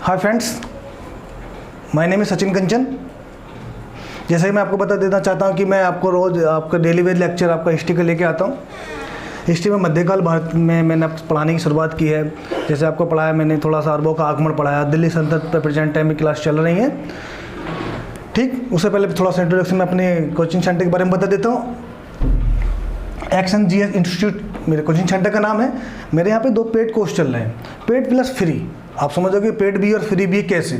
Hi friends, my name is Sachin Kanchan. जैसे कि मैं आपको बता देना चाहता हूँ कि मैं आपको रोज़ आपका डेली वेज लेक्चर आपका हिस्ट्री का लेके आता हूँ। हिस्ट्री में मध्यकाल भारत में मैंने पढ़ाने की शुरुआत की है। जैसे आपको पढ़ाया मैंने, थोड़ा सा अरबों का आगमन पढ़ाया, दिल्ली सल्तनत पर प्रेजेंट टाइम में क्लास चल रही है। ठीक, उससे पहले थोड़ा सा इंट्रोडक्शन में अपने कोचिंग सेंटर के बारे में बता देता हूँ। एक्शन जीएस इंस्टीट्यूट मेरे कोचिंग सेंटर का नाम है। मेरे यहाँ पे 2 पेड कोर्स चल रहे हैं, पेड प्लस फ्री। आप समझोगे पेड भी और फ्री भी कैसे।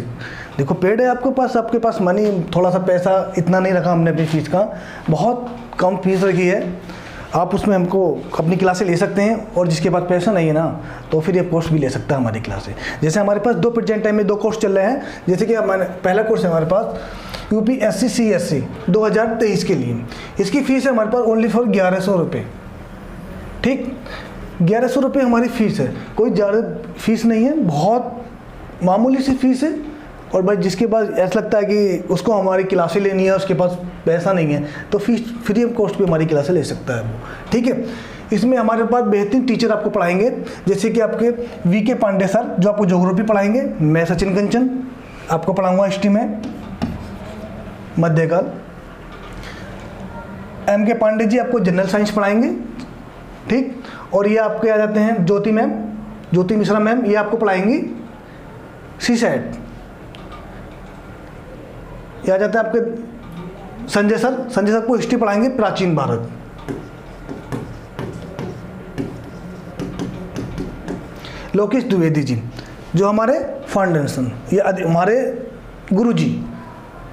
देखो, पेड है आपके पास मनी, थोड़ा सा पैसा इतना नहीं रखा हमने अपनी फीस का, बहुत कम फीस रखी है। आप उसमें हमको अपनी क्लासें ले सकते हैं, और जिसके पास पैसा नहीं है ना, तो फिर ये कोर्स भी ले सकता है हमारी क्लासें। जैसे हमारे पास 2 प्रेजेंट टाइम में 2 कोर्स चल रहे हैं। जैसे कि हमारे पहला कोर्स है हमारे पास UPSC CSC 2023 के लिए। इसकी फ़ीस है हमारे पास ओनली फॉर 1100 रुपये। ठीक, 1100 रुपये हमारी फ़ीस है, कोई ज़्यादा फीस नहीं है, बहुत मामूली सी फीस है। और भाई जिसके पास ऐसा लगता है कि उसको हमारी क्लासें लेनी है, उसके पास पैसा नहीं है, तो फीस फ्री ऑफ कॉस्ट भी हमारी क्लासें ले सकता है वो। ठीक है, इसमें हमारे पास बेहतरीन टीचर आपको पढ़ाएंगे, जैसे कि आपके VK पांडे सर जो आपको ज्योग्राफी पढ़ाएंगे। मैं सचिन कंचन आपको पढ़ाऊँगा हिस्ट्री में मध्यकाल। MK पांडे जी आपको जनरल साइंस पढ़ाएंगे। ठीक, और ये आपके आ जाते हैं ज्योति मिश्रा मैम, ये आपको पढ़ाएंगी CSAT। ये आ जाते हैं आपके संजय सर को हिस्ट्री पढ़ाएंगे प्राचीन भारत। लोकेश द्विवेदी जी जो हमारे फाउंडेशन, ये हमारे गुरु जी।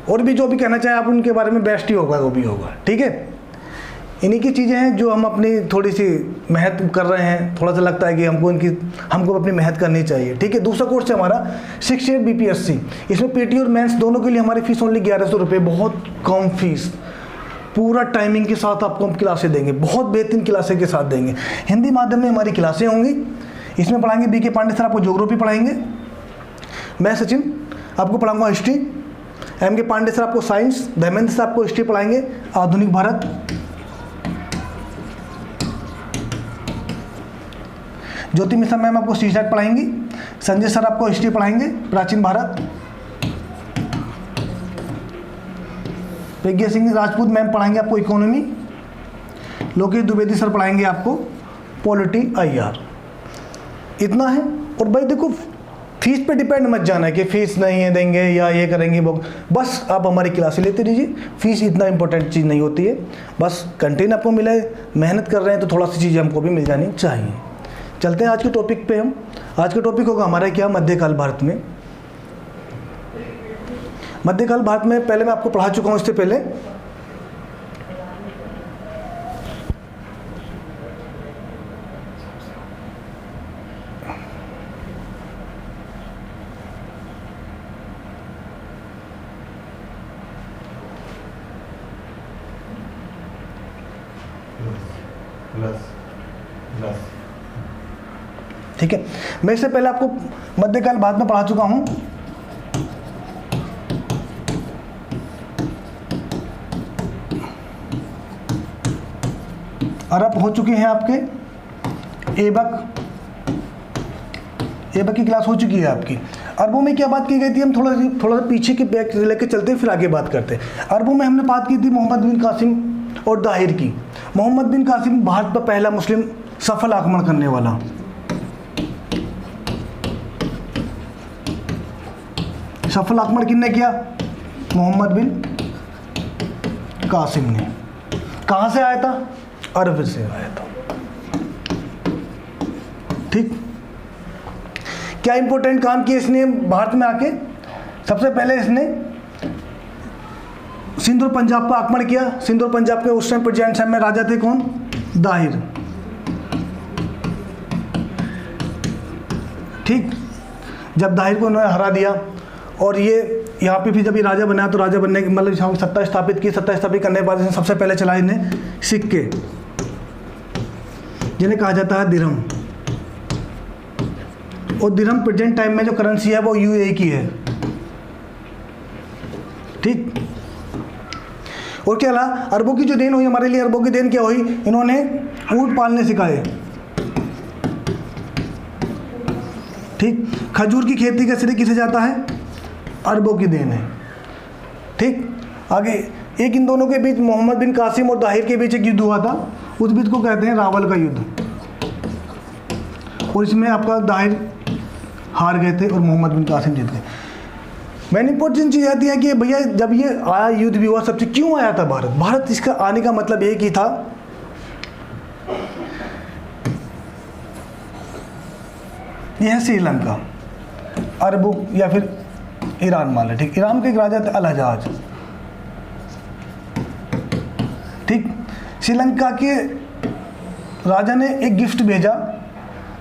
और भी जो भी कहना चाहें आप उनके बारे में, बेस्ट ही होगा वो भी होगा। ठीक है, इन्हीं की चीज़ें हैं जो हम अपनी थोड़ी सी मेहनत कर रहे हैं। थोड़ा सा लगता है कि हमको अपनी मेहनत करनी चाहिए। ठीक है, दूसरा कोर्स है हमारा 68 BPSC। इसमें PT और मेंस दोनों के लिए हमारी फ़ीस ओनली 1100 रुपये, बहुत कम फीस। पूरा टाइमिंग के साथ आपको हम क्लासें देंगे, बहुत बेहतरीन क्लासें के साथ देंगे। हिंदी माध्यम में हमारी क्लासें होंगी। इसमें पढ़ाएंगे BK पांडे सर, आपको ज्योग्राफी पढ़ाएंगे। मैं सचिन आपको पढ़ाऊँगा हिस्ट्री। MK पांडे सर आपको साइंस, धर्मेंद्र सर आपको हिस्ट्री पढ़ाएंगे आधुनिक भारत। ज्योति मिश्रा मैम आपको CSAT पढ़ाएंगी। संजय सर आपको हिस्ट्री पढ़ाएंगे प्राचीन भारत। प्रज्ञा सिंह राजपूत मैम पढ़ाएंगे आपको इकोनॉमी। लोकेश द्विवेदी सर पढ़ाएंगे आपको पॉलिटी IR। इतना है। और भाई देखो, फीस पे डिपेंड मत जाना है कि फीस नहीं है देंगे या ये करेंगे वो। बस आप हमारी क्लासें लेते रहिए। फीस इतना इंपॉर्टेंट चीज़ नहीं होती है, बस कंटेंट आपको मिले, मेहनत कर रहे हैं तो थोड़ा सी चीज़ें हमको भी मिल जानी चाहिए। चलते हैं आज के टॉपिक पे। हम आज का टॉपिक होगा हमारा क्या, मध्यकाल भारत में। मध्यकाल भारत में पहले मैं आपको पढ़ा चुका हूँ। इससे पहले ठीक है, मैं इससे पहले आपको मध्यकाल भारत में पढ़ा चुका हूं। अरब हो चुके हैं आपके, ऐबक की क्लास हो चुकी है आपकी। अरबों में क्या बात की गई थी, हम थोड़ा सा पीछे के बैक लेके चलते हैं, फिर आगे बात करते हैं। अरबों में हमने बात की थी मोहम्मद बिन कासिम और दाहिर की। मोहम्मद बिन कासिम भारत पर पहला मुस्लिम सफल आक्रमण करने वाला। सफल आक्रमण किसने किया? मोहम्मद बिन कासिम ने। कहाँ से आया था? अरब से आया था। ठीक, क्या इंपॉर्टेंट काम किया इसने भारत में आके? सबसे पहले इसने सिंध और पंजाब पर आक्रमण किया। सिंध और पंजाब के उस टाइम प्रेजेंट टाइम में राजा थे कौन? दाहिर। ठीक, जब दाहिर को उन्होंने हरा दिया, और ये यहाँ पे भी जब ये राजा बना, तो राजा बनने के मतलब सत्ता स्थापित की। सत्ता स्थापित करने के बाद इसने सबसे पहले चलाए इन्हें सिक्के, जिन्हें कहा जाता है दिरहम। और दिरहम प्रेजेंट टाइम में जो करेंसी है वो UAE की है। ठीक, और क्या रहा? अरबों की जो देन हुई हमारे लिए, अरबों की देन क्या हुई? इन्होंने ऊँट पालने सिखाए। ठीक। खजूर की खेती का श्रेय किसे जाता है? अरबों की देन है। ठीक। आगे एक इन दोनों के बीच मोहम्मद बिन कासिम और दाहिर के बीच एक युद्ध हुआ था, उस युद्ध को कहते हैं रावल का युद्ध, और इसमें आपका दाहिर हार गए थे और मोहम्मद बिन कासिम जीत गए। मैंने इंपॉर्टेंट चीज़ आती है कि भैया जब ये आया युद्ध भी हुआ सबसे, क्यों आया था भारत? भारत इसका आने का मतलब एक ही था, यह श्रीलंका, अरबों या फिर ईरान मान लें। ठीक। ईरान के एक राजा थे अल-हज्जाज। ठीक। श्रीलंका के राजा ने एक गिफ्ट भेजा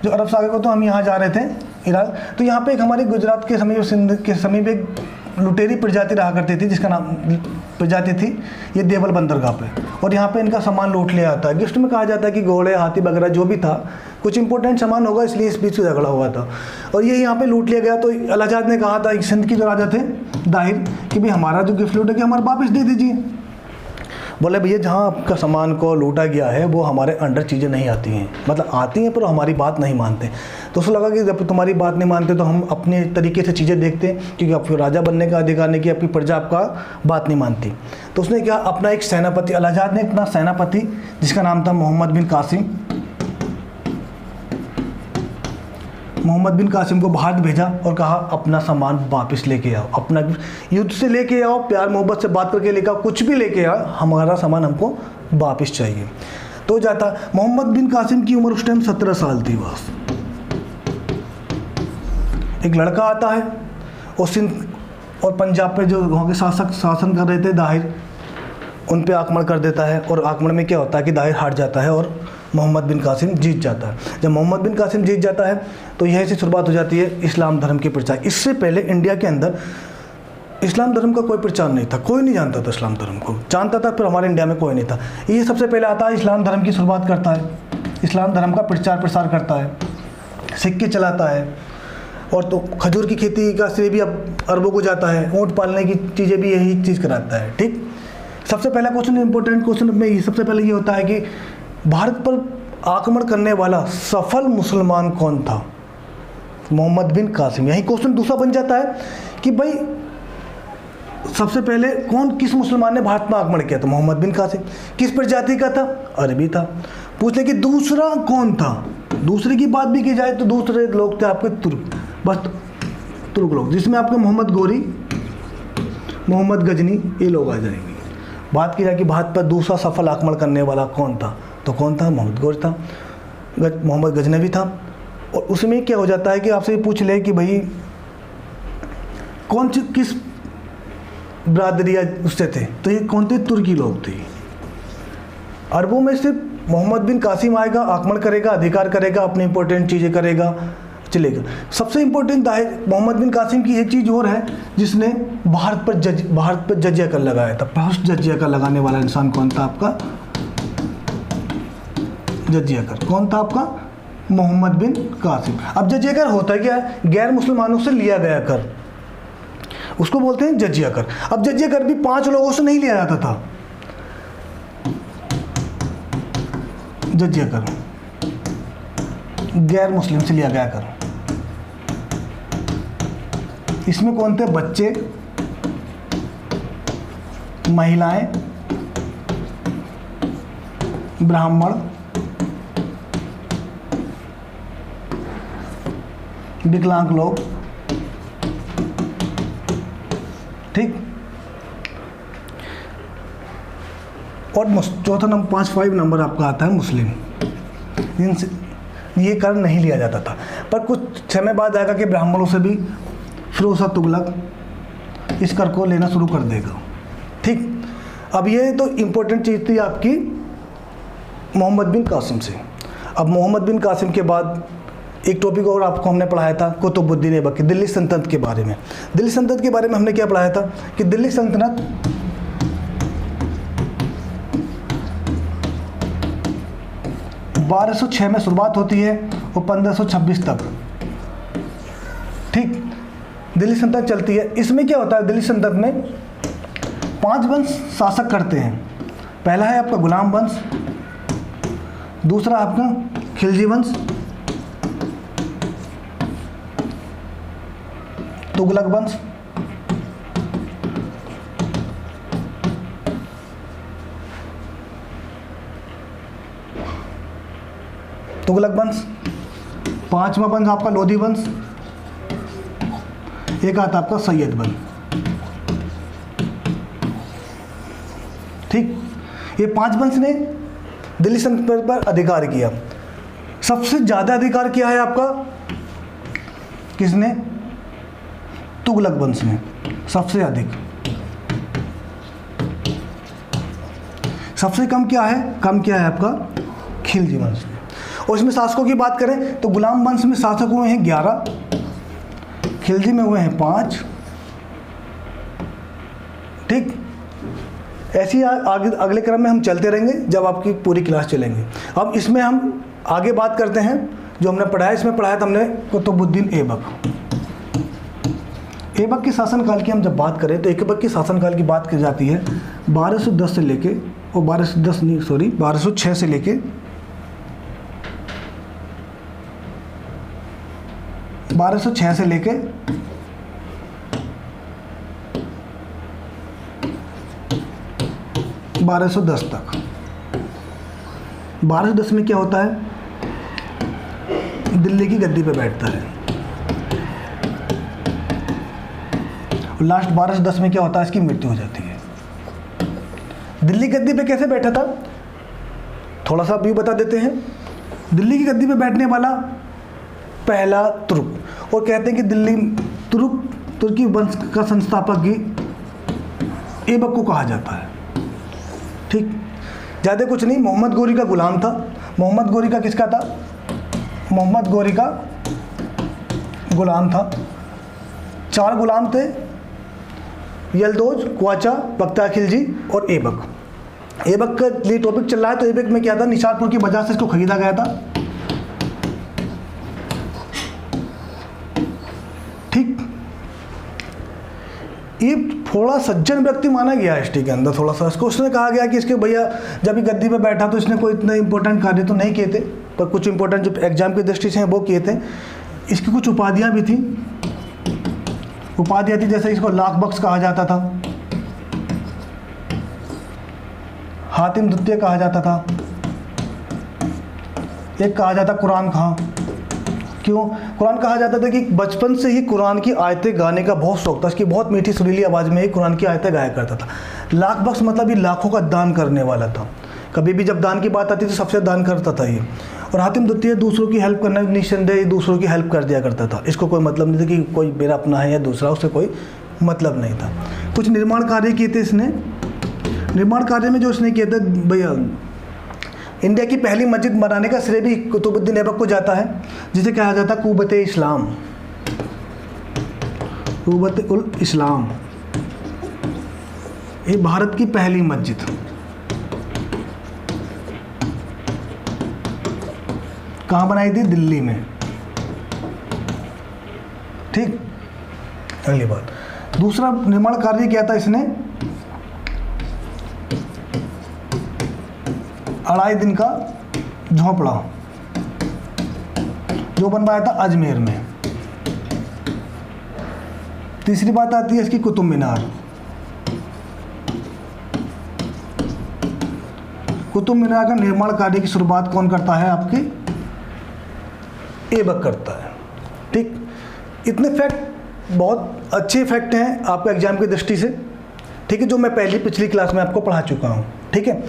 जो अरब सागर को, तो हम यहाँ जा रहे थे ईरान, तो यहाँ पे एक हमारे गुजरात के समीप, सिंध के समीप एक लुटेरी प्रजाति रहा करती थी जिसका नाम प्रजाति थी ये देवल बंदरगाह पे, और यहाँ पे इनका सामान लूट लिया जाता है। गिफ्ट में कहा जाता है कि घोड़े, हाथी वगैरह जो भी था, कुछ इंपॉर्टेंट सामान होगा, इसलिए इस बीच झगड़ा हुआ था और ये यहाँ पे लूट लिया गया। तो अल-हज्जाज ने कहा था सिंध के जो राजा थे दाहिर कि भाई हमारा जो गिफ्ट लूटा गया हमारा वापस दे दीजिए। बोले भैया जहाँ आपका सामान को लूटा गया है वो हमारे अंडर चीज़ें नहीं आती हैं, मतलब आती हैं पर हमारी बात नहीं मानते। तो उसको लगा कि जब तुम्हारी बात नहीं मानते तो हम अपने तरीके से चीज़ें देखते हैं, क्योंकि आपको राजा बनने का अधिकार नहीं कि आपकी प्रजा आपका बात नहीं मानती। तो उसने क्या, अपना एक सेनापति, अल-हज्जाज ने अपना सेनापति जिसका नाम था मोहम्मद बिन कासिम को भारत भेजा और कहा अपना सामान वापस लेके आओ, अपना युद्ध से लेके आओ, प्यार मोहब्बत से बात करके लेके आओ, कुछ भी लेके आओ, हमारा सामान हमको वापस चाहिए। तो जाता मोहम्मद बिन कासिम की उम्र उस टाइम 17 साल थी बस। एक लड़का आता है और सिंध और पंजाब पे जो वहाँ के शासक शासन कर रहे थे दाहिर, उन पे आक्रमण कर देता है, और आक्रमण में क्या होता है कि दाहिर हार जाता है और मोहम्मद बिन कासिम जीत जाता है। जब मोहम्मद बिन कासिम जीत जाता है तो यहीं से शुरुआत हो जाती है इस्लाम धर्म के प्रचार। इससे पहले इंडिया के अंदर इस्लाम धर्म का कोई प्रचार नहीं था, कोई नहीं जानता था इस्लाम धर्म को, जानता था पर हमारे इंडिया में कोई नहीं था। ये सबसे पहले आता है, इस्लाम धर्म की शुरुआत करता है, इस्लाम धर्म का प्रचार प्रसार करता है, सिक्के चलाता है, और तो खजूर की खेती का श्रेय भी अब अरबों को जाता है, ऊँट पालने की चीज़ें भी यही चीज़ कराता है। ठीक। सबसे पहला क्वेश्चन, इंपॉर्टेंट क्वेश्चन में सबसे पहले ये होता है कि भारत पर आक्रमण करने वाला सफल मुसलमान कौन था? मोहम्मद बिन कासिम। यही क्वेश्चन दूसरा बन जाता है कि भाई सबसे पहले किस मुसलमान ने भारत में आक्रमण किया था? मोहम्मद बिन कासिम। किस प्रजाति का था? अरबी था। पूछते कि दूसरा कौन था? दूसरे की बात भी की जाए तो दूसरे लोग थे आपके तुर्क, बस तुर्क लोग, जिसमें आपके मोहम्मद गोरी, मोहम्मद गजनी, ये लोग आ जाएंगे। बात की जाए कि भारत पर दूसरा सफल आक्रमण करने वाला कौन था, तो कौन था? मोहम्मद गोरी था, मोहम्मद गजनवी था। और उसमें क्या हो जाता है कि आपसे पूछ ले कि भाई किस बिरादरी उससे थे, तो ये कौन थे? तुर्की लोग थे। अरबों में सिर्फ मोहम्मद बिन कासिम आएगा, आक्रमण करेगा, अधिकार करेगा, अपनी इंपॉर्टेंट चीज़ें करेगा, चलेगा। सबसे इंपॉर्टेंट मोहम्मद बिन कासिम की एक चीज़ और है जिसने भारत पर जजिया कर लगाया था। फर्स्ट जजिया कर लगाने वाला इंसान कौन था आपका? जजिया कर कौन था आपका? मोहम्मद बिन कासिम। अब जजिया कर होता है क्या? गैर मुसलमानों से लिया गया कर, उसको बोलते हैं जजिया कर। अब जजिया कर भी 5 लोगों से नहीं लिया जाता था। जजिया कर गैर मुस्लिम से लिया गया कर। इसमें कौन थे? बच्चे, महिलाएं, ब्राह्मण, विकलांग लोग। ठीक। और चौथा नंबर 5 नंबर आपका आता है मुस्लिम। इनसे ये कर नहीं लिया जाता था, पर कुछ समय बाद आएगा कि ब्राह्मणों से भी फिरोज शाह तुगलक इस कर को लेना शुरू कर देगा। ठीक। अब ये तो इम्पोर्टेंट चीज़ थी आपकी मोहम्मद बिन कासिम से। अब मोहम्मद बिन कासिम के बाद एक टॉपिक और आपको हमने पढ़ाया था कुतुबुद्दीन ऐबक, दिल्ली सल्तनत के बारे में। दिल्ली सल्तनत के बारे में हमने क्या पढ़ाया था कि दिल्ली सल्तनत 1206 में शुरुआत होती है और 1526 तक। ठीक। दिल्ली सल्तनत चलती है। इसमें क्या होता है? दिल्ली सल्तनत में 5 वंश शासक करते हैं। पहला है आपका गुलाम वंश, दूसरा आपका खिलजी वंश, तुगलक वंश, तुगलक वंश। पांचवा वंश आपका लोधी वंश, एक आता आपका सैयद वंश। ठीक, ये 5 वंश ने दिल्ली सल्तनत पर अधिकार किया। सबसे ज़्यादा अधिकार किया है आपका किसने? तुगलक वंश ने सबसे अधिक। सबसे कम क्या है? कम क्या है आपका? खिलजी वंश ने। और इसमें शासकों की बात करें तो गुलाम वंश में शासक हुए हैं 11, खिलजी में हुए हैं 5। ठीक, ऐसे ही आगे अगले क्रम में हम चलते रहेंगे जब आपकी पूरी क्लास चलेंगे। अब इसमें हम आगे बात करते हैं जो हमने पढ़ाया। इसमें पढ़ाया था हमने कुतुबुद्दीन ऐबक। ऐबक के शासनकाल की हम जब बात करें तो ऐबक के शासनकाल की बात की जाती है 1210 से लेके, और 1206 से लेके 1206 से लेके 1210 तक। 1210 में क्या होता है? दिल्ली की गद्दी पे बैठता है। और लास्ट 1210 में क्या होता है? इसकी मृत्यु हो जाती है। दिल्ली की गद्दी पे कैसे बैठा था थोड़ा सा व्यू बता देते हैं। दिल्ली की गद्दी पे बैठने वाला पहला तुर्क, और कहते हैं कि दिल्ली तुर्की वंश का संस्थापक भी ऐबक को कहा जाता है। ठीक, ज़्यादा कुछ नहीं, मोहम्मद गोरी का गुलाम था। मोहम्मद गोरी का किसका था? मोहम्मद गोरी का गुलाम था। 4 गुलाम थे, यलदोज, क्वाचा, बख्तियार खिलजी और ऐबक। ऐबक का लिए टॉपिक चल रहा है तो ऐबक में क्या था? निशारपुर की बाजार से इसको खरीदा गया था। ठीक, ये थोड़ा सज्जन व्यक्ति माना गया हिस्ट्री के अंदर। थोड़ा सा इसको उसने कहा गया कि इसके भैया जब ये गद्दी पे बैठा तो इसने कोई इतने इंपॉर्टेंट कार्य तो नहीं किए थे, पर कुछ इंपॉर्टेंट जो एग्जाम की दृष्टि से हैं वो किए थे। इसकी कुछ उपाधियां भी थी। उपाधियां थी जैसे इसको लाख बख्श कहा जाता था, हातिम द्वितीय कहा जाता था, एक कहा जाता कुरान खां। क्यों कुरान कहा जाता था? कि बचपन से ही कुरान की आयतें गाने का बहुत शौक था। इसकी बहुत मीठी सुरीली आवाज़ में ही कुरान की आयतें गाया करता था। लाख बख्श मतलब ये लाखों का दान करने वाला था। कभी भी जब दान की बात आती तो सबसे दान करता था ये। और हातिम द्वितीय दूसरों की हेल्प करना, निस्संदेह दूसरों की हेल्प कर दिया करता था। इसको कोई मतलब नहीं था कि कोई मेरा अपना है या दूसरा, उससे कोई मतलब नहीं था। कुछ निर्माण कार्य किए थे इसने। निर्माण कार्य में जो इसने किया था भैया, इंडिया की पहली मस्जिद बनाने का श्रेय भी कुतुबुद्दीन ऐबक को जाता है, जिसे कहा जाता है कुव्वत इस्लाम। कुव्वत उल इस्लाम, ये भारत की पहली मस्जिद। कहाँ बनाई थी? दिल्ली में। ठीक, अगली बात, दूसरा निर्माण कार्य किया था इसने 2.5 दिन का झोंपड़ा जो बनवाया था अजमेर में। तीसरी बात आती है इसकी कुतुब मीनार। कुतुब मीनार का निर्माण कार्य की शुरुआत कौन करता है? आपके ऐबक करता है। ठीक, इतने फैक्ट बहुत अच्छे फैक्ट हैं आपके एग्जाम की दृष्टि से। ठीक है, जो मैं पिछली क्लास में आपको पढ़ा चुका हूँ। ठीक है,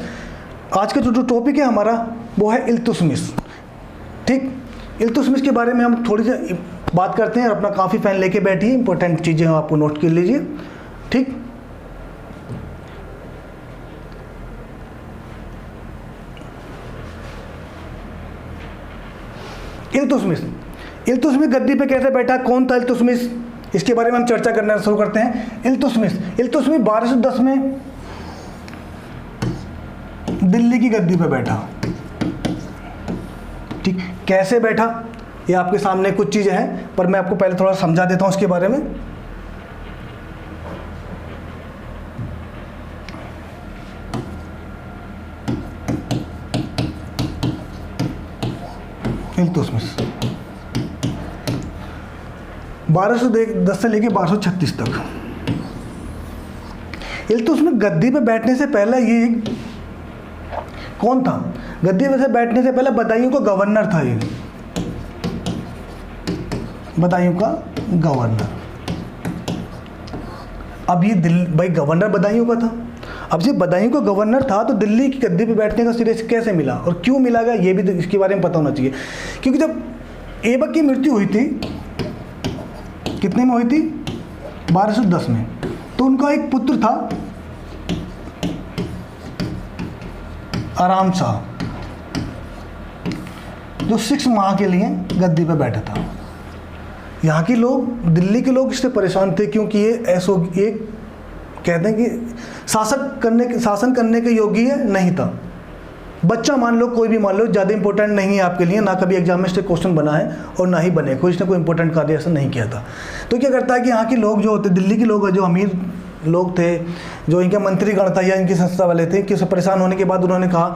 आज का जो टॉपिक है हमारा वो है इल्तुतमिश। ठीक, इल्तुतमिश के बारे में हम थोड़ी सी बात करते हैं और अपना काफ़ी पेन लेके बैठिए, इंपॉर्टेंट चीज़ें आपको नोट कर लीजिए। ठीक, इल्तुतमिश गद्दी पे कैसे बैठा? कौन था इल्तुतमिश? इसके बारे में हम चर्चा करना शुरू करते हैं। इल्तुतमिश 1210 में दिल्ली की गद्दी पे बैठा। ठीक, कैसे बैठा ये आपके सामने कुछ चीज़ें हैं, पर मैं आपको पहले थोड़ा समझा देता हूं उसके बारे में। इल्तुतमिश 1210 से लेके 1236 तक। इल्तुतमिश गद्दी पे बैठने से पहले ये कौन था? गद्दी पे बैठने से पहले बदायूं का गवर्नर था। ये बदायूं का गवर्नर। अब ये भाई गवर्नर बदायूं का था। अब जब बदायूं का गवर्नर था तो दिल्ली की गद्दी पे बैठने का सिरे से कैसे मिला और क्यों मिलागा, ये भी इसके बारे में पता होना चाहिए। क्योंकि जब ऐबक की मृत्यु हुई थी, कितने में हुई थी? 1210 में। तो उनका एक पुत्र था आराम शाह, जो 6 माह के लिए गद्दी पे बैठा था। यहाँ के लोग, दिल्ली के लोग इससे परेशान थे क्योंकि ये कहते हैं कि शासन करने के योग्य नहीं था। बच्चा मान लो, कोई भी मान लो, ज़्यादा इंपॉर्टेंट नहीं है आपके लिए, ना कभी एग्जाम में से क्वेश्चन बना है और ना ही बने, कोई इसने कोई इंपॉर्टेंट कार्य ऐसा नहीं किया था। तो क्या करता है कि यहाँ के लोग जो होते, दिल्ली के लोग जो अमीर लोग थे, जो इनके मंत्रीगण था या इनकी संस्था वाले थे, कि परेशान होने के बाद उन्होंने कहा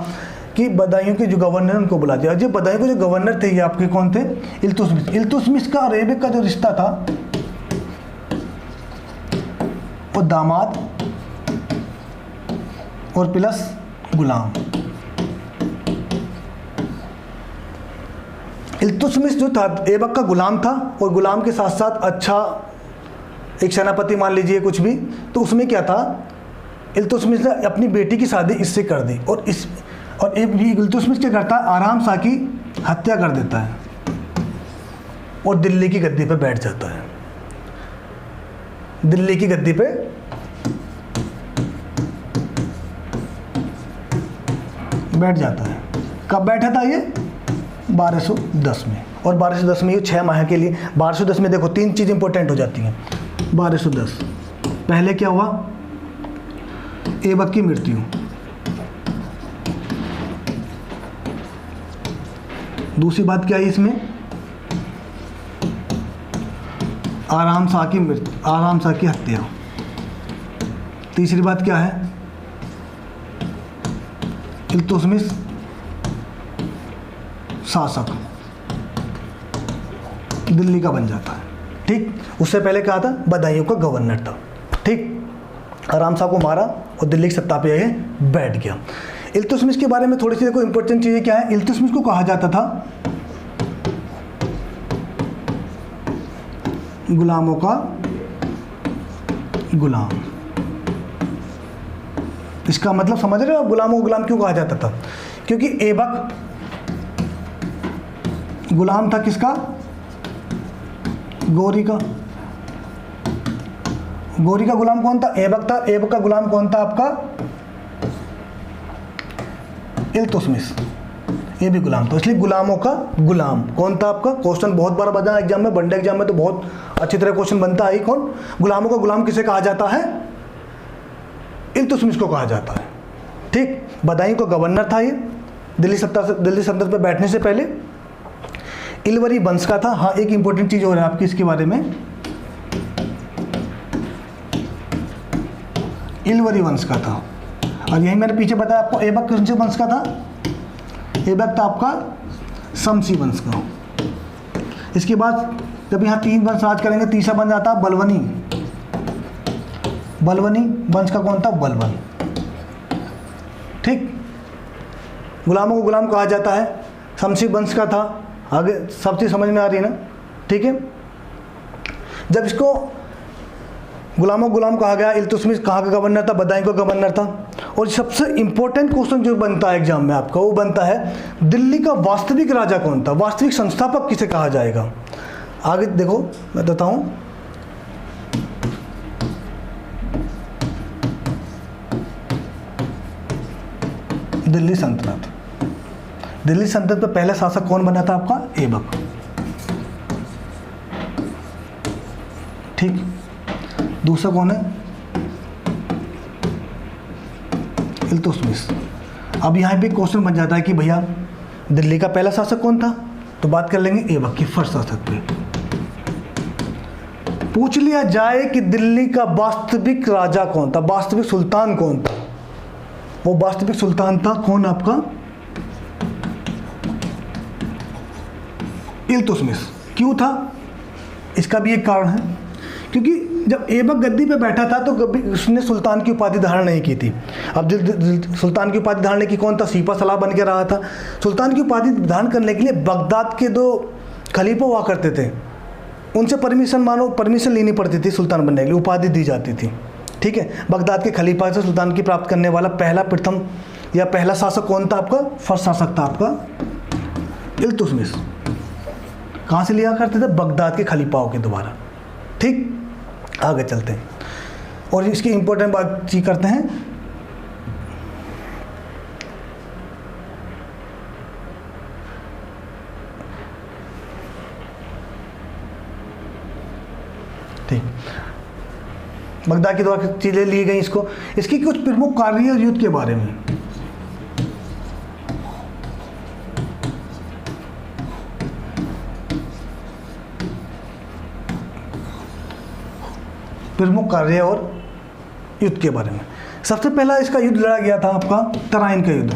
कि बदायूं के जो गवर्नर उनको बुला दिया। जो बदायूं के जो गवर्नर थे ये आपके कौन थे? इल्तुतमिश। इल्तुतमिश का और ऐबक का जो रिश्ता था वो दामाद और प्लस गुलाम। इल्तुतमिश जो था ऐबक का गुलाम था और गुलाम के साथ साथ अच्छा एक सेनापति मान लीजिए कुछ भी। तो उसमें क्या था, इल्तुतमिश ने अपनी बेटी की शादी इससे कर दी और इल्तुतमिश क्या करता है, आराम शाह की हत्या कर देता है और दिल्ली की गद्दी पे बैठ जाता है। दिल्ली की गद्दी पे बैठ जाता है। कब बैठा था ये? 1210 में। और 1210 में ये 6 माह के लिए, 1210 में देखो 3 चीज़ इंपॉर्टेंट हो जाती हैं। 1210 पहले क्या हुआ? ऐबक की मृत्यु। दूसरी बात क्या है इसमें? आराम शाह की मृत्यु, आराम शाह की हत्या। तीसरी बात क्या है? इल्तुतमिश शासक दिल्ली का बन जाता है। ठीक, उससे पहले क्या था? बदायूं का गवर्नर था। ठीक, आराम शाह को मारा और दिल्ली की सत्ता पे आके बैठ गया। इल्तुतमिश के बारे में थोड़ी सी देखो इंपॉर्टेंट चीज़ें क्या है। इल्तुतमिश को कहा जाता था गुलामों का गुलाम। इसका मतलब समझ रहे हो? गुलामों को गुलाम क्यों कहा जाता था? क्योंकि ऐबक गुलाम था किसका? गौरी का। गौरी का गुलाम कौन था? ऐबक था। ऐबक का गुलाम कौन था आपका? इल्तुतमिश। ये भी गुलाम था, इसलिए गुलामों का गुलाम कौन था आपका? क्वेश्चन बहुत बार बना एग्जाम में, वनडे एग्जाम में तो बहुत अच्छी तरह क्वेश्चन बनता है। कौन? गुलामों का गुलाम किसे कहा जाता है? इल्तुतमिश को कहा जाता है। ठीक, बदायूं का गवर्नर था ये, दिल्ली सल्तनत पे बैठने से पहले। इलवरी वंश का था। हाँ, एक इंपॉर्टेंट चीज़ और है आपकी इसके बारे में, इलवरी वंश का था। और यही मैंने पीछे बताया आपको, ऐबक किस वंश का था? ऐबक था आपका शमसी वंश का। इसके बाद जब यहाँ 3 वंश राज करेंगे, तीसरा बन जाता है बलबनी। बलबनी वंश का कौन था? बलबन। ठीक, गुलामों को गुलाम कहा जाता है, शमसी वंश का था। आगे सब चीज़ समझ में आ रही है ना? ठीक है, जब इसको गुलामों को गुलाम कहा गया, इल्तुतमिश कहाँ का गवर्नर था? बदायूं का गवर्नर था। और सबसे इंपॉर्टेंट क्वेश्चन जो बनता है एग्जाम में आपका, वो बनता है दिल्ली का वास्तविक राजा कौन था? वास्तविक संस्थापक किसे कहा जाएगा? आगे देखो मैं बताता हूँ। दिल्ली सल्तनत। दिल्ली सल्तनत में पहला शासक कौन बना था आपका? ऐबक। ठीक, दूसरा कौन है? इल्तुतमिश। अब यहाँ पे क्वेश्चन बन जाता है कि भैया दिल्ली का पहला शासक कौन था? तो बात कर लेंगे ऐबक की, फर्स्ट शासक पे। पूछ लिया जाए कि दिल्ली का वास्तविक राजा कौन था, वास्तविक सुल्तान कौन था? वो वास्तविक सुल्तान था कौन आपका? इल्तुतमिश। क्यों था? इसका भी एक कारण है, क्योंकि जब ऐबक गद्दी पे बैठा था तो कभी उसने सुल्तान की उपाधि धारण नहीं की थी। अब सुल्तान की उपाधि धारण की कौन था? सीपा सलाह बन के रहा था। सुल्तान की उपाधि धारण करने के लिए बगदाद के 2 खलीफा हुआ करते थे, उनसे परमिशन लेनी पड़ती थी सुल्तान बनने के लिए, उपाधि दी जाती थी। ठीक है, बगदाद के खलीफा से सुल्तान की प्राप्त करने वाला पहला शासक कौन था आपका? फर्स्ट शासक था आपका इल्तुतमिश। कहाँ से लिया करते थे? बगदाद के खलीफाओं के द्वारा। ठीक, आगे चलते हैं और इसकी इंपॉर्टेंट बात करते हैं। ठीक, बगदाद के द्वारा चीज़ें ली गई। इसकी कुछ प्रमुख कार्य युद्ध के बारे में। प्रमुख कार्य और युद्ध के बारे में। सबसे पहला इसका युद्ध लड़ा गया था आपका तराइन का युद्ध।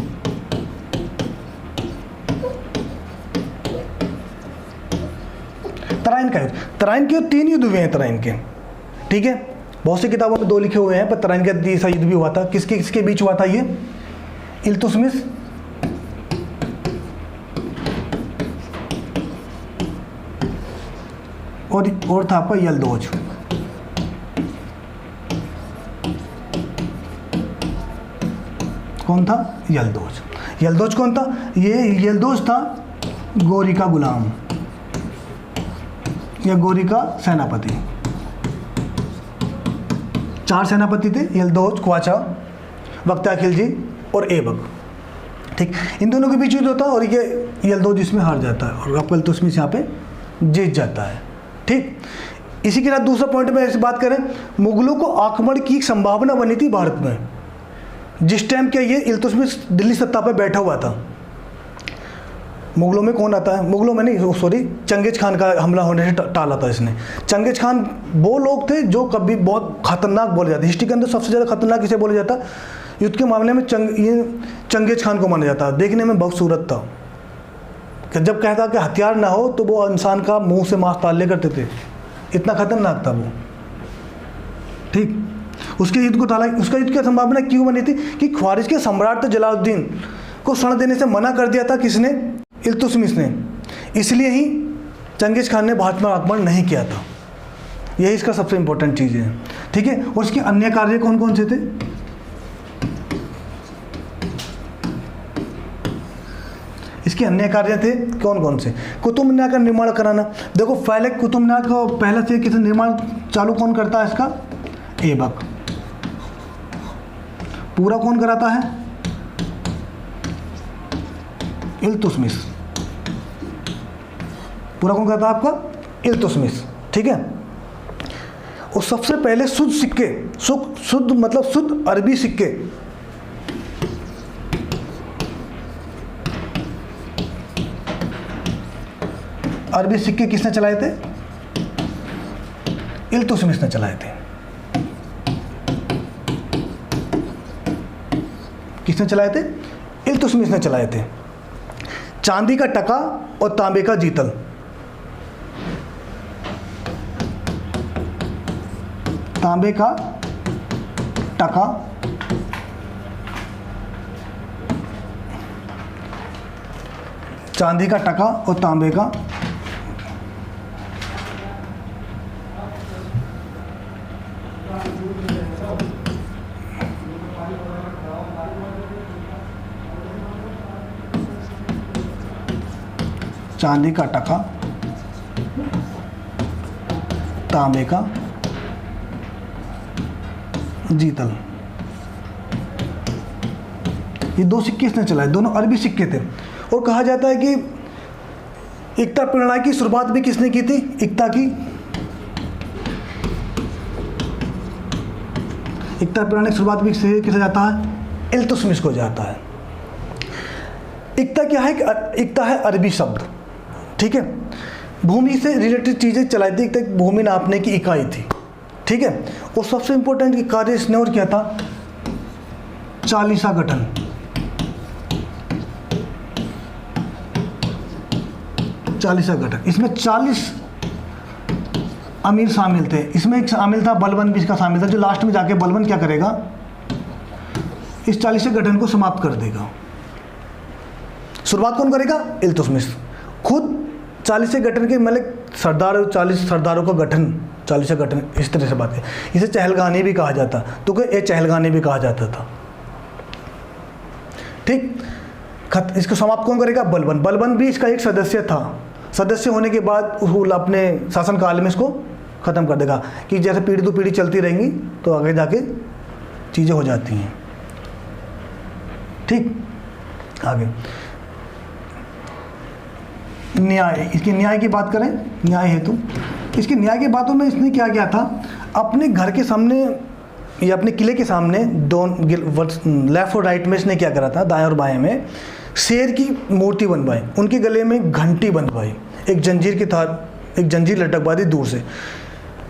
तराइन के 3 युद्ध हुए हैं तराइन के। ठीक है, बहुत सी किताबों में 2 लिखे हुए हैं, पर तराइन का तीसरा युद्ध भी हुआ था। किसके बीच हुआ था ये? इल्तुतमिश और था आपका यल्दोज। कौन था? यल्दोज। यल्दोज कौन था? ये यल्दोज था गोरी का गुलाम या गोरी का सेनापति। 4 सेनापति थे, यल्दोज, ख्वाजा, बख्तियार खिलजी और ऐबक। ठीक, इन दोनों के बीच युद्ध होता है और ये यल्दोज इसमें हार जाता है और आपका इल्तुतमिश यहाँ पे जीत जाता है। ठीक, इसी के साथ दूसरा पॉइंट में इस बात करें, मुगलों को आक्रमण की संभावना बनी थी भारत में जिस टाइम क्या ये इल्तुतमिश दिल्ली सत्ता पर बैठा हुआ था। मुगलों में कौन आता है? मुगलों में नहीं, सॉरी, चंगेज खान का हमला होने से टाला था इसने। चंगेज खान वो लोग थे जो कभी बहुत खतरनाक बोले जाते, हिस्ट्री के अंदर सबसे ज़्यादा खतरनाक किसे बोला जाता? युद्ध के मामले में ये चंगेज खान को माना जाता है। देखने में बहुत सूरत था कि जब कहता कि हथियार ना हो तो वो इंसान का मुंह से मांस ताल ले करते थे, इतना खतरनाक था वो। ठीक, उसके युद्ध को टाला। उसका युद्ध की संभावना क्यों बनी थी? कि ख्वारिज के सम्राट थे जलालुद्दीन को शरण देने से मना कर दिया था किसने? इल्तुतमिश ने। इसलिए ही चंगेज खान ने भारत में आक्रमण नहीं किया था। यही इसका सबसे इंपॉर्टेंट चीज़ है। ठीक है, और इसके अन्य कार्य कौन कौन से थे? इसके अन्य कार्य थे कौन कौन से? कुतुब मीनार का निर्माण कराना। देखो, पहले कुतुब मीनार का पहले से किसी निर्माण चालू कौन करता है इसका? ऐबक। पूरा कौन कराता है? इल्तुतमिश। पूरा कौन कराता है आपका? इल्तुतमिश। ठीक है, और सबसे पहले शुद्ध सिक्के, शुद्ध मतलब शुद्ध अरबी सिक्के किसने चलाए थे? इल्तुतमिश ने चलाए थे। किसने चलाए थे? इल्तुतमिश ने चलाए थे। चांदी का टका और तांबे का जीतल। तांबे का टका, चांदी का टका और तांबे का चांदी का टका, तांबे का जीतल। ये 2 सिक्के इसने चलाए, दोनों अरबी सिक्के थे। और कहा जाता है कि एकता प्रणाली की शुरुआत भी किसने की थी? एकता प्रणाली की शुरुआत भी किसे जाता है? इल्तुतमिश को जाता है। एकता क्या है? एकता है अरबी शब्द। ठीक है, भूमि से रिलेटेड चीज़ें चलाई थी। एक भूमि नापने की इकाई थी। ठीक है, और सबसे इंपॉर्टेंट कार्य इसने और किया था? चालीसा गठन। इसमें 40 अमीर शामिल थे। इसमें एक शामिल था बलबन भी इसका शामिल था, जो लास्ट में जाके बलबन क्या करेगा, इस 40 गठन को समाप्त कर देगा। शुरुआत कौन करेगा, इल्तुतमिश खुद 40 गठन के मतलब सरदार, 40 सरदारों का गठन, 40 गठन इस तरह से बात है। इसे चहलगानी भी कहा जाता, तो ये चहलगानी भी कहा जाता था। ठीक, इसको समाप्त कौन करेगा, बलबन। बलबन भी इसका एक सदस्य था। सदस्य होने के बाद वो अपने शासनकाल में इसको ख़त्म कर देगा, कि जैसे पीढ़ी तो पीढ़ी चलती रहेंगी तो आगे जाके चीज़ें हो जाती हैं। ठीक, आगे न्याय, इसकी न्याय की बात करें, न्याय हेतु इसकी न्याय की बातों में इसने क्या किया था, अपने घर के सामने या अपने किले के सामने लेफ्ट और राइट में इसने क्या करा था, दाएं और बाएं में शेर की मूर्ति बनवाई, उनके गले में घंटी बनवाई, एक जंजीर की तार, एक जंजीर लटकवा दी दूर से।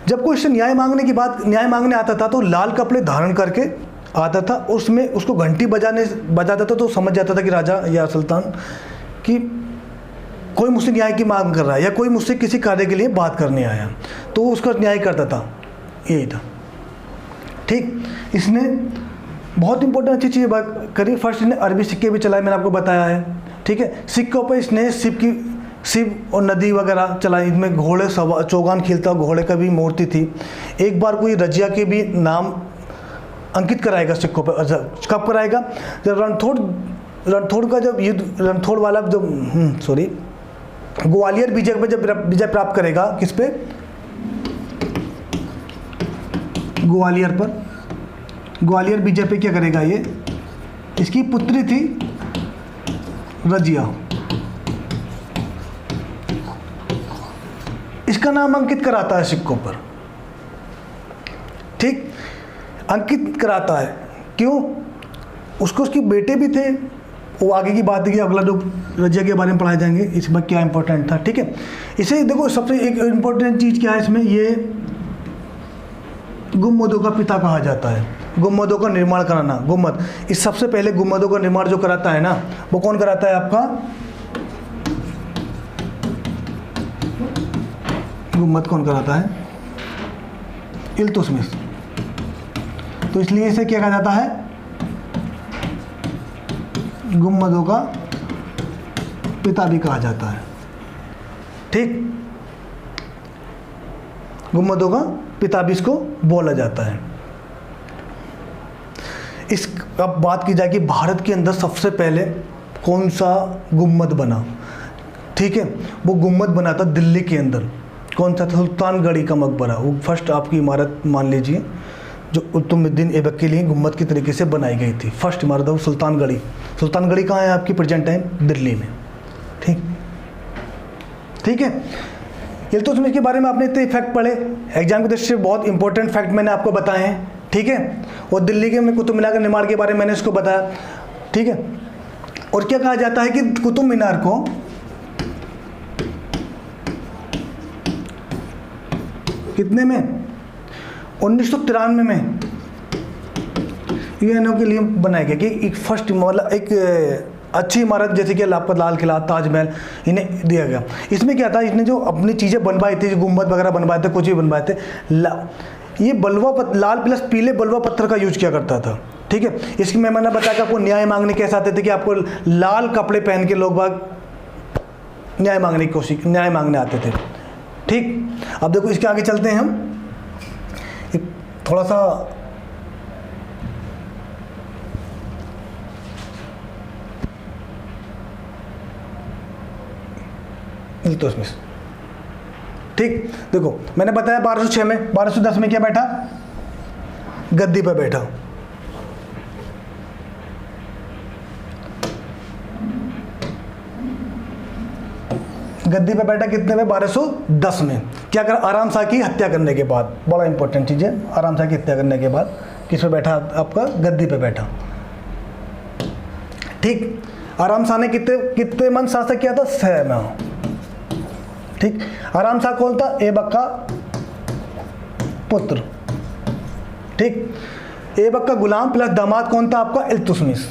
जब कोई इससे न्याय मांगने की बात, न्याय मांगने आता था तो लाल कपड़े धारण करके आता था, उसमें उसको घंटी बजाता था तो समझ जाता था कि राजा या सुल्तान कि कोई मुझसे न्याय की मांग कर रहा है या कोई मुझसे किसी कार्य के लिए बात करने आया, तो उसका न्याय करता था, यही था। ठीक, इसने बहुत इंपॉर्टेंट अच्छी चीज़ बात करी। फर्स्ट इसने अरबी सिक्के भी चलाए, मैंने आपको बताया है। ठीक है, सिक्कों पर इसने शिव और नदी वगैरह चलाई, इनमें घोड़े चौगान खेलता घोड़े का भी मूर्ति थी। एक बार कोई रजिया के भी नाम अंकित कराएगा सिक्कों पर। कब कराएगा, जब रणथोड़ का जब युद्ध, रणथोड़ वाला जब ग्वालियर विजय पर जब विजय प्राप्त करेगा, किस पे, ग्वालियर पर, ग्वालियर विजय पे क्या करेगा ये, इसकी पुत्री थी रजिया, इसका नाम अंकित कराता है सिक्कों पर। ठीक, अंकित कराता है, क्यों, उसको उसके बेटे भी थे, वो आगे की बात है कि अगला जो रजिया के बारे में पढ़ाए जाएंगे, इसमें क्या इंपॉर्टेंट था। ठीक है, इसे देखो सबसे एक इम्पोर्टेंट चीज़ क्या है इसमें, ये गुम्मदों का पिता कहा जाता है। गुम्मदों का निर्माण कराना, गुम्मद, इस सबसे पहले गुम्मदों का निर्माण जो कराता है ना, वो कौन कराता है आपका, गुम्मद कौन कराता है, इल्तुतमिश। तो इसलिए इसे क्या कहा जाता है, गुम्मदों का पिता भी कहा जाता है। ठीक, गुम्मदों का पिता भी इसको बोला जाता है। इस अब बात की जाए कि भारत के अंदर सबसे पहले कौन सा गुम्मद बना। ठीक है, वो गुम्मद बना था दिल्ली के अंदर, कौन सा था, सुल्तानगढ़ी का मकबरा। वो फर्स्ट आपकी इमारत मान लीजिए जो कुतुबुद्दीन ऐबक के लिए गुम्मद की तरीके से बनाई गई थी। फर्स्ट इमारत है वो सुल्तानगढ़ी। सुल्तानगढ़ी कहाँ है आपकी प्रेजेंट टाइम, दिल्ली में। ठीक, ठीक है, इल्तुतमिश के बारे में आपने इतने फैक्ट पढ़े, एग्जाम की दृष्टि से बहुत इंपॉर्टेंट फैक्ट मैंने आपको बताए हैं। ठीक है, और दिल्ली के में कुतुब मीनार के निर्माण के बारे में मैंने इसको बताया। ठीक है, और क्या कहा जाता है कि कुतुब मीनार को कितने में, 1993 में यूएनओ के लिए बनाया गया कि एक फर्स्ट मतलब एक अच्छी इमारत जैसे कि लाल किला, ताजमहल, इन्हें दिया गया। इसमें क्या था, इसने जो अपनी चीज़ें बनवाई थी, जो गुम्बद वगैरह बनवाए थे, कुछ भी बनवाए थे, ये लाल प्लस पीले बलुआ पत्थर का यूज किया करता था। ठीक है, इसकी मैंने बताया कि आपको न्याय मांगने कैसे आते थे, कि आपको लाल कपड़े पहन के लोग बाग न्याय मांगने की कोशिश, न्याय मांगने आते थे। ठीक, अब देखो इसके आगे चलते हैं हम, एक थोड़ा सा इल्तुतमिश। ठीक, देखो मैंने बताया 1206 में, 1210 में क्या बैठा, गद्दी पर बैठा। गद्दी पे बैठा कितने में, 1210 में। क्या कर, आराम शाह की हत्या करने के बाद, बड़ा इंपॉर्टेंट चीज़ है, आराम शाह की हत्या करने के बाद किस पे बैठा, आपका गद्दी पे बैठा। ठीक, आराम शाह ने कितने मन शासक किया था, 6 माह। ठीक, आराम शाह कौन था, ऐबक का पुत्र। ठीक, ऐबक का गुलाम प्लस दामाद कौन था आपका, इल्तुतमिश।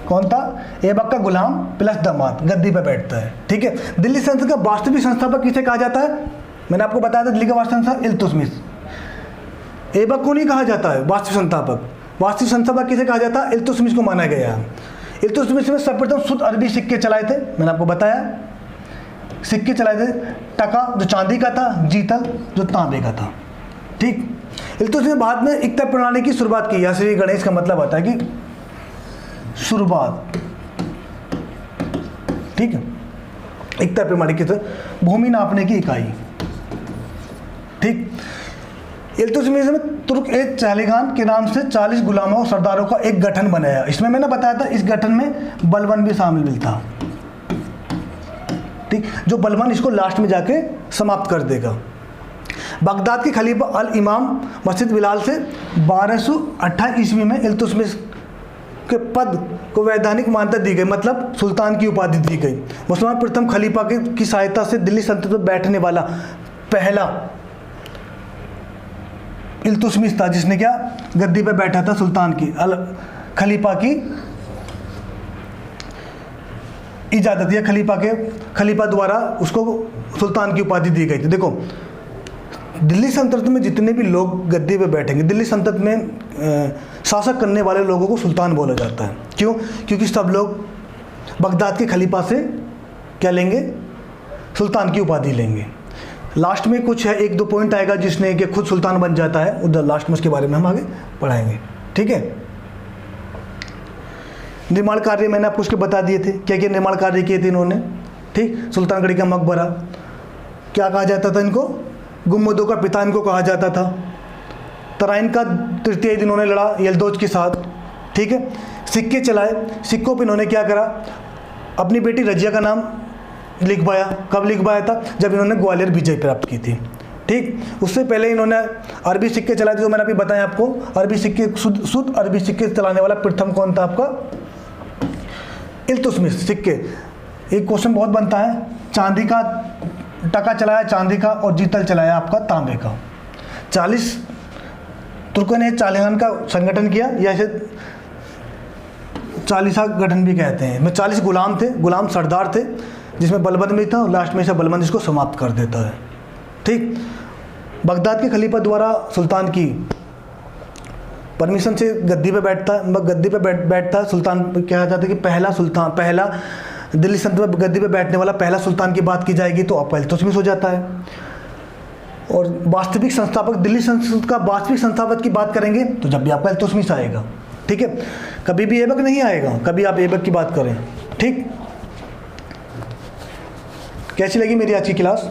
कौन था, ऐबक का गुलाम प्लस दामाद, गद्दी पे बैठता है। ठीक है, दिल्ली सल्तनत का वास्तविक संस्थापक किसे कहा जाता है, मैंने आपको बताया था दिल्ली का वास्तु संस्थापक इल्तुतमिश। ऐबक को नहीं कहा जाता है वास्तु संस्थापक, वास्तु संस्थापक किसे कहा जाता है? इल्तुतमिश को माना गया है। इल्तुतमिश ने सर्वप्रथम शुद्ध अरबी सिक्के चलाए थे, मैंने आपको बताया सिक्के चलाए थे। टका जो चांदी का था, जीतल जो तांबे का था। ठीक, इल्तुतमिश ने बाद में इक्ता प्रणाली की शुरुआत की। यहाँ से गणेश का मतलब आता है कि शुरुआत, ठीक है। इक्ता प्रणाली की भूमि नापने की इकाई, ठीक। इल्तुतमिश ने तुर्क ए चालीगान के नाम से 40 गुलामों और सरदारों का एक गठन बनाया। इसमें मैंने बताया था इस गठन में बलबन भी शामिल था, ठीक, जो बलबन इसको लास्ट में जाके समाप्त कर देगा। बगदाद के खलीफा अल इमाम मस्जिद बिलाल से 1228 ईस्वी में इल्तुतमिश के पद को वैधानिक मान्यता दी गई, मतलब सुल्तान की उपाधि दी गई। मुसलमान प्रथम खलीफा की सहायता से दिल्ली सल्तनत में बैठने वाला पहला इल्तुतमिश था, जिसने क्या गद्दी पे बैठा था सुल्तान की खलीफा की इजाज़त या खलीफा द्वारा उसको सुल्तान की उपाधि दी गई थी। देखो दिल्ली सल्तनत में जितने भी लोग गद्दी पे बैठेंगे, दिल्ली सल्तनत में शासक करने वाले लोगों को सुल्तान बोला जाता है। क्यों? क्योंकि सब लोग बगदाद के खलीफा से क्या लेंगे? सुल्तान की उपाधि लेंगे। लास्ट में कुछ है, 1-2 पॉइंट आएगा जिसने कि खुद सुल्तान बन जाता है, उधर लास्ट में उसके बारे में हम आगे पढ़ाएंगे, ठीक है। निर्माण कार्य मैंने आपको उसके बता दिए थे, क्या क्या निर्माण कार्य किए थे इन्होंने, ठीक। सुल्तानगढ़ का मकबरा, क्या कहा जाता था इनको? गुम्बदों का पिता इनको कहा जाता था। तराइन का तृतीय दिन इन्होंने लड़ा यलदौज के साथ, ठीक है। सिक्के चलाए, सिक्कों पर इन्होंने क्या करा? अपनी बेटी रजिया का नाम लिखवाया। कब लिखवाया था? जब इन्होंने ग्वालियर विजय प्राप्त की थी, ठीक। उससे पहले इन्होंने अरबी सिक्के चलाए थे, जो मैंने अभी बताया आपको। अरबी सिक्के शुद्ध अरबी सिक्के चलाने वाला प्रथम कौन था आपका? इल्तुतमिश। सिक्के एक क्वेश्चन बहुत बनता है, चांदी का टका चलाया चांदी का, और जीतल चलाया आपका तांबे का। 40 तुर्कों ने चालीगान का संगठन किया, या इसे 40 गठन भी कहते हैं। में 40 गुलाम थे, गुलाम सरदार थे, जिसमें बलबन भी था, और लास्ट में से बलबन इसको समाप्त कर देता है, ठीक। बगदाद के खलीफा द्वारा सुल्तान की परमिशन से गद्दी पे बैठता है, गद्दी पे बैठता है सुल्तान। कहा जाता है कि पहला दिल्ली सल्तनत में गद्दी पे बैठने वाला पहला सुल्तान की बात की जाएगी तो आपका इल्तुतमिश हो जाता है। और वास्तविक संस्थापक, दिल्ली सल्तनत का वास्तविक संस्थापक की बात करेंगे तो जब भी आपका इल्तुतमिश आएगा, ठीक है। कभी भी ऐबक नहीं आएगा, कभी आप ऐबक की बात करें, ठीक। कैसी लगी मेरी आज की क्लास?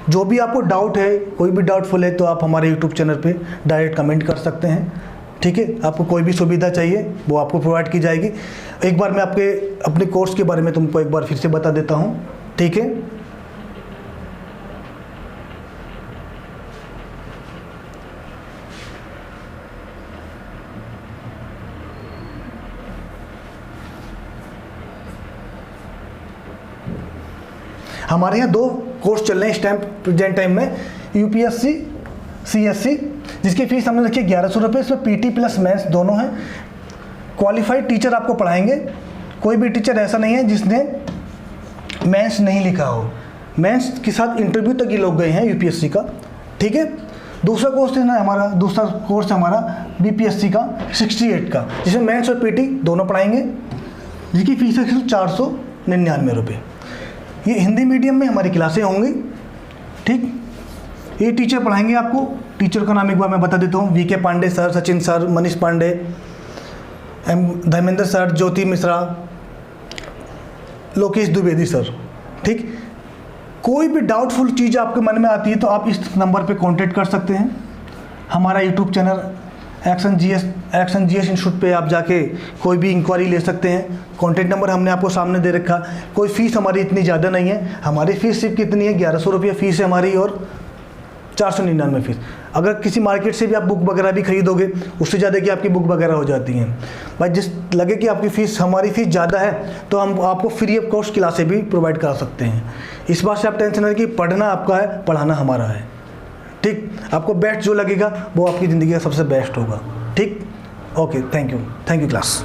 जो भी आपको डाउट है, कोई भी डाउटफुल है, तो आप हमारे यूट्यूब चैनल पे डायरेक्ट कमेंट कर सकते हैं, ठीक है। आपको कोई भी सुविधा चाहिए वो आपको प्रोवाइड की जाएगी। एक बार मैं अपने कोर्स के बारे में तुमको एक बार फिर से बता देता हूँ, ठीक है। हमारे यहाँ 2 कोर्स चल रहे हैं इस टाइम, प्रेजेंट टाइम में। यूपीएससी सीएससी, जिसकी फीस हमने रखी है 1100 रुपये। इसमें पीटी प्लस मेंस दोनों हैं। क्वालिफाइड टीचर आपको पढ़ाएंगे। कोई भी टीचर ऐसा नहीं है जिसने मेंस नहीं लिखा हो। मेंस के साथ इंटरव्यू तक ये लोग गए हैं यूपीएससी का, ठीक है। दूसरा कोर्स है हमारा बीपीएससी का 68 का, जिसमें मेंस और पीटी दोनों पढ़ाएंगे, जिसकी फीस है 499 रुपये। ये हिंदी मीडियम में हमारी क्लासें होंगी, ठीक। ये टीचर पढ़ाएंगे आपको। टीचर का नाम एक बार मैं बता देता हूँ। V K Pandey sir, Sachin sir, Manish Pandey, Dharmendra sir, Jyoti Mishra, Lokesh Dwivedi sir, ठीक। कोई भी डाउटफुल चीज़ आपके मन में आती है तो आप इस नंबर पे कांटेक्ट कर सकते हैं। हमारा YouTube channel action GS institute पे आप जाके कोई भी इंक्वायरी ले सकते हैं। कॉन्टैक्ट नंबर हमने आपको सामने दे रखा। कोई फ़ीस हमारी इतनी ज़्यादा नहीं है। हमारी फ़ीस सिर्फ कितनी है? 1100 रुपये फ़ीस है हमारी, और 499 फीस। अगर किसी मार्केट से भी आप बुक वगैरह भी खरीदोगे, उससे ज़्यादा की आपकी बुक वगैरह हो जाती हैं। भाई जिस लगे कि आपकी फ़ीस, हमारी फ़ीस ज़्यादा है, तो हम आपको फ्री ऑफ कॉस्ट क्लासें भी प्रोवाइड करा सकते हैं। इस बात से आप टेंशन नहीं कि पढ़ना आपका है, पढ़ाना हमारा है, ठीक। आपको बेस्ट जो लगेगा वो आपकी ज़िंदगी का सबसे बेस्ट होगा, ठीक। Okay, thank you class.